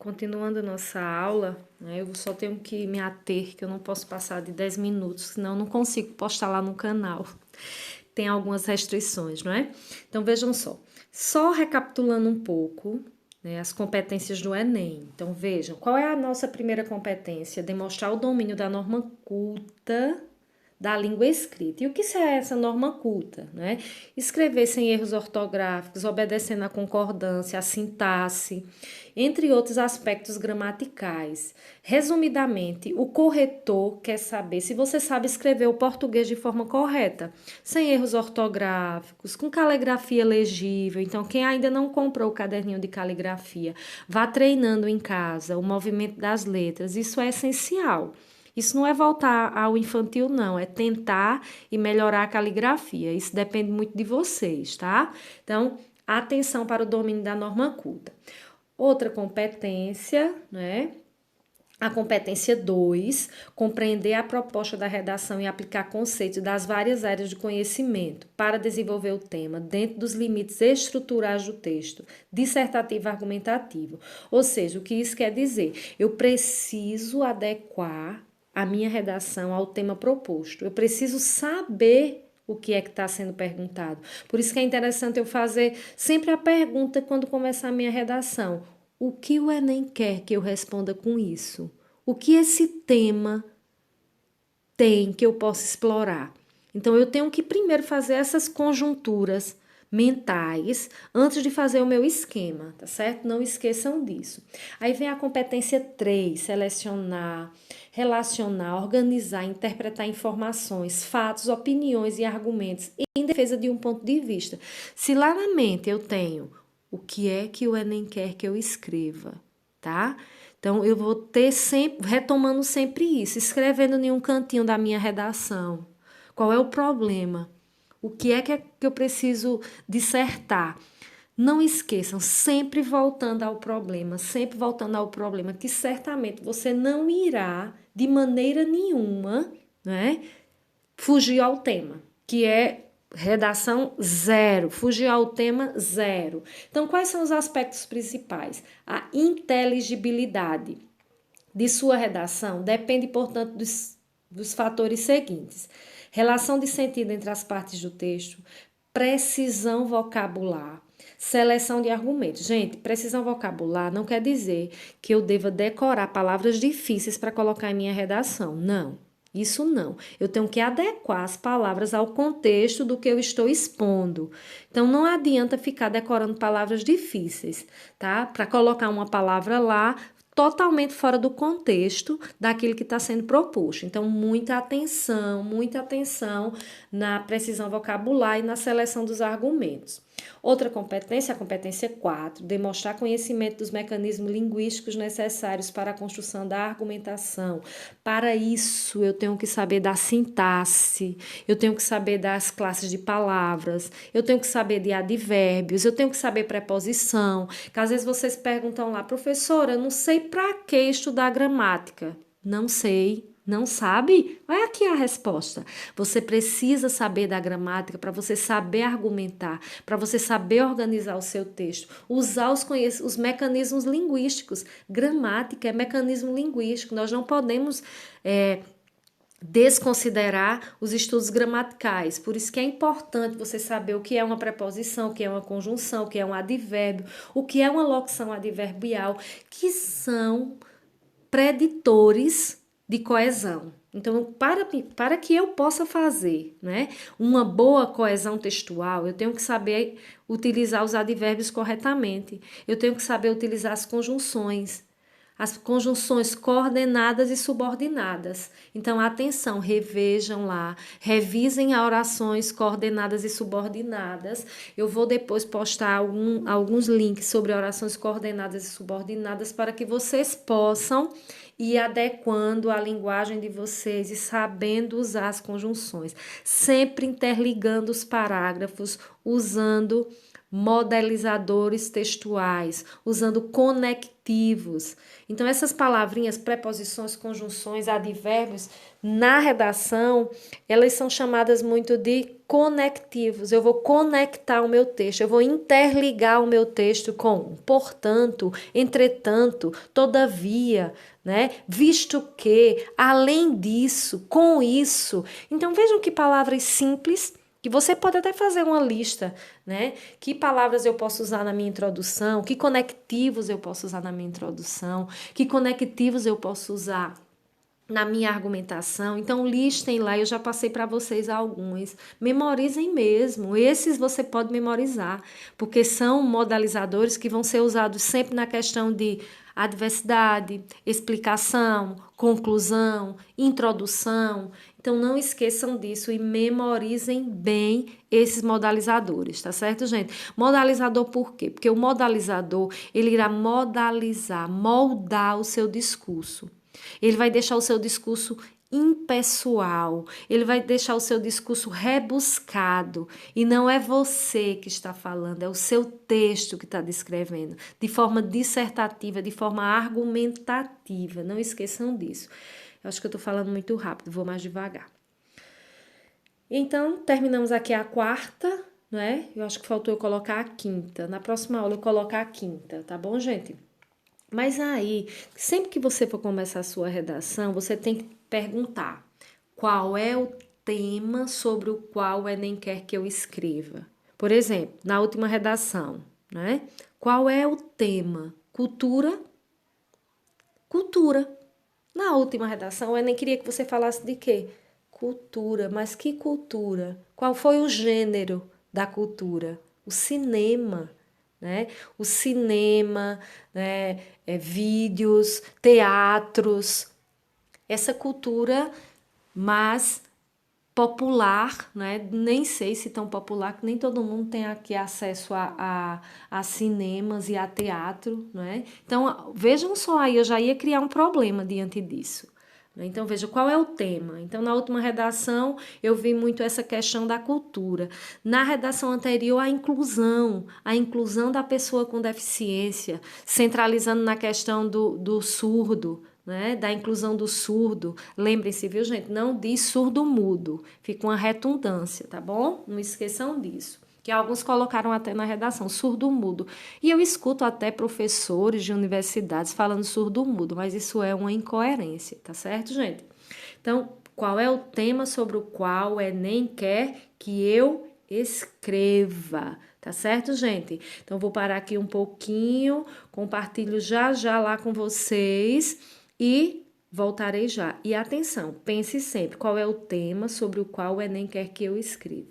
Continuando a nossa aula, né, eu só tenho que me ater, que eu não posso passar de 10 minutos, senão eu não consigo postar lá no canal. Tem algumas restrições, não é? Então, vejam só recapitulando um pouco, né, as competências do Enem. Então, vejam, qual é a nossa primeira competência? Demonstrar o domínio da norma culta da língua escrita. E o que é essa norma culta? Né? Escrever sem erros ortográficos, obedecendo à concordância, à sintaxe, entre outros aspectos gramaticais. Resumidamente, o corretor quer saber se você sabe escrever o português de forma correta, sem erros ortográficos, com caligrafia legível. Então, quem ainda não comprou o caderninho de caligrafia, vá treinando em casa o movimento das letras. Isso é essencial. Isso não é voltar ao infantil, não, é tentar e melhorar a caligrafia. Isso depende muito de vocês, tá? Então, atenção para o domínio da norma culta. Outra competência, né? A competência 2, compreender a proposta da redação e aplicar conceitos das várias áreas de conhecimento para desenvolver o tema dentro dos limites estruturais do texto, dissertativo e argumentativo. Ou seja, o que isso quer dizer? Eu preciso adequar a minha redação ao tema proposto. Eu preciso saber o que é que está sendo perguntado. Por isso que é interessante eu fazer sempre a pergunta quando começar a minha redação. O que o Enem quer que eu responda com isso? O que esse tema tem que eu possa explorar? Então, eu tenho que primeiro fazer essas conjunturas mentais antes de fazer o meu esquema, tá certo? Não esqueçam disso. Aí vem a competência 3, selecionar, relacionar, organizar, interpretar informações, fatos, opiniões e argumentos em defesa de um ponto de vista. Se lá na mente eu tenho o que é que o Enem quer que eu escreva, tá? Então, eu vou ter sempre, retomando sempre isso, escrevendo em um cantinho da minha redação. Qual é o problema? O que é que eu preciso dissertar? Não esqueçam, sempre voltando ao problema, sempre voltando ao problema, que certamente você não irá, de maneira nenhuma, né, fugir ao tema, que é redação zero, fugir ao tema zero. Então, quais são os aspectos principais? A inteligibilidade de sua redação depende, portanto, dos fatores seguintes: relação de sentido entre as partes do texto, precisão vocabular, seleção de argumentos. Gente, precisão vocabular não quer dizer que eu deva decorar palavras difíceis para colocar em minha redação. Não. Isso não. Eu tenho que adequar as palavras ao contexto do que eu estou expondo. Então, não adianta ficar decorando palavras difíceis, tá? Para colocar uma palavra lá totalmente fora do contexto daquilo que está sendo proposto. Então, muita atenção na precisão vocabular e na seleção dos argumentos. Outra competência, a competência 4, demonstrar conhecimento dos mecanismos linguísticos necessários para a construção da argumentação. Para isso, eu tenho que saber da sintaxe, eu tenho que saber das classes de palavras, eu tenho que saber de advérbios, eu tenho que saber preposição, que às vezes vocês perguntam lá, professora, eu não sei para que estudar gramática. Não sei. Não sabe? Olha aqui a resposta. Você precisa saber da gramática para você saber argumentar, para você saber organizar o seu texto, usar os mecanismos linguísticos. Gramática é mecanismo linguístico. Nós não podemos desconsiderar os estudos gramaticais. Por isso que é importante você saber o que é uma preposição, o que é uma conjunção, o que é um advérbio, o que é uma locução adverbial, que são preditores de coesão. Então, para que eu possa fazer, né, uma boa coesão textual, eu tenho que saber utilizar os advérbios corretamente. Eu tenho que saber utilizar as conjunções coordenadas e subordinadas. Então, atenção, revejam lá, revisem as orações coordenadas e subordinadas. Eu vou depois postar alguns links sobre orações coordenadas e subordinadas para que vocês possam ir adequando a linguagem de vocês e sabendo usar as conjunções, sempre interligando os parágrafos, usando modelizadores textuais, usando conectivos. Então, essas palavrinhas, preposições, conjunções, advérbios, na redação, elas são chamadas muito de conectivos. Eu vou conectar o meu texto, eu vou interligar o meu texto com portanto, entretanto, todavia, né? Visto que, além disso, com isso. Então, vejam que palavras simples, que você pode até fazer uma lista, né? Que palavras eu posso usar na minha introdução, que conectivos eu posso usar na minha introdução, que conectivos eu posso usar na minha argumentação. Então, listem lá, eu já passei para vocês alguns. Memorizem mesmo, esses você pode memorizar, porque são modalizadores que vão ser usados sempre na questão de adversidade, explicação, conclusão, introdução. Então, não esqueçam disso e memorizem bem esses modalizadores, tá certo, gente? Modalizador por quê? Porque o modalizador, ele irá modalizar, moldar o seu discurso. Ele vai deixar o seu discurso impessoal, ele vai deixar o seu discurso rebuscado, e não é você que está falando, é o seu texto que está descrevendo, de forma dissertativa, de forma argumentativa, não esqueçam disso. Eu acho que eu estou falando muito rápido, vou mais devagar. Então, terminamos aqui a quarta, né? Eu acho que faltou eu colocar a quinta, na próxima aula eu colocar a quinta, tá bom, gente? Mas aí, sempre que você for começar a sua redação, você tem que perguntar qual é o tema sobre o qual o Enem quer que eu escreva. Por exemplo, na última redação, né? Qual é o tema? Cultura? Cultura. Na última redação, o Enem queria que você falasse de quê? Cultura. Mas que cultura? Qual foi o gênero da cultura? O cinema. Né? O cinema, né? Vídeos, teatros, essa cultura mais popular, né? Nem sei se tão popular, que nem todo mundo tem aqui acesso a cinemas e a teatro, né? Então, vejam só aí, eu já ia criar um problema diante disso. Então, veja, qual é o tema? Então, na última redação, eu vi muito essa questão da cultura. Na redação anterior, a inclusão da pessoa com deficiência, centralizando na questão do surdo, né? Da inclusão do surdo. Lembrem-se, viu, gente? Não diz surdo-mudo. Fica uma redundância, tá bom? Não esqueçam disso. Que alguns colocaram até na redação, surdo-mudo. E eu escuto até professores de universidades falando surdo-mudo, mas isso é uma incoerência, tá certo, gente? Então, qual é o tema sobre o qual o Enem quer que eu escreva? Tá certo, gente? Então, vou parar aqui um pouquinho, compartilho já lá com vocês e voltarei já. E atenção, pense sempre qual é o tema sobre o qual o Enem quer que eu escreva.